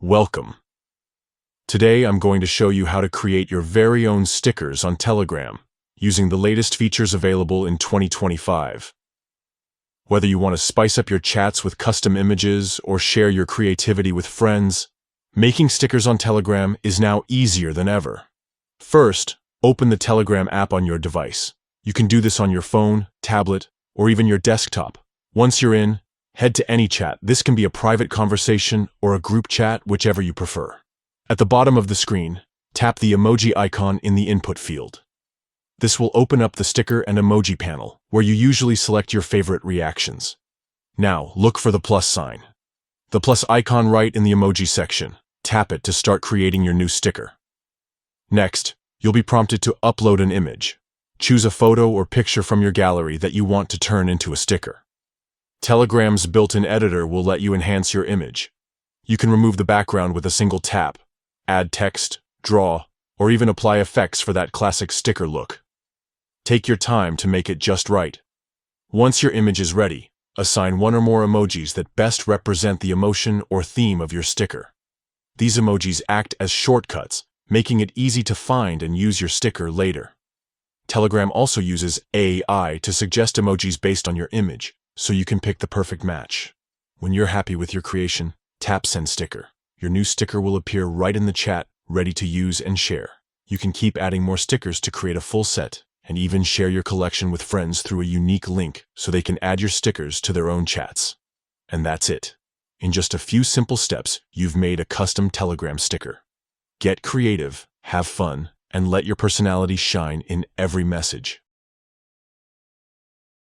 Welcome. Today I'm going to show you how to create your very own stickers on Telegram using the latest features available in 2025. Whether you want to spice up your chats with custom images or share your creativity with friends, making stickers on Telegram is now easier than ever. First, open the Telegram app on your device. You can do this on your phone, tablet, or even your desktop. Once you're in, head to any chat. This can be a private conversation or a group chat, whichever you prefer. At the bottom of the screen, tap the emoji icon in the input field. This will open up the sticker and emoji panel, where you usually select your favorite reactions. Now, look for the plus sign. The plus icon right in the emoji section. Tap it to start creating your new sticker. Next, you'll be prompted to upload an image. Choose a photo or picture from your gallery that you want to turn into a sticker. Telegram's built-in editor will let you enhance your image. You can remove the background with a single tap, add text, draw, or even apply effects for that classic sticker look. Take your time to make it just right. Once your image is ready, assign one or more emojis that best represent the emotion or theme of your sticker. These emojis act as shortcuts, making it easy to find and use your sticker later. Telegram also uses AI to suggest emojis based on your image, so you can pick the perfect match. When you're happy with your creation, tap Send Sticker. Your new sticker will appear right in the chat, ready to use and share. You can keep adding more stickers to create a full set, and even share your collection with friends through a unique link so they can add your stickers to their own chats. And that's it. In just a few simple steps, you've made a custom Telegram sticker. Get creative, have fun, and let your personality shine in every message.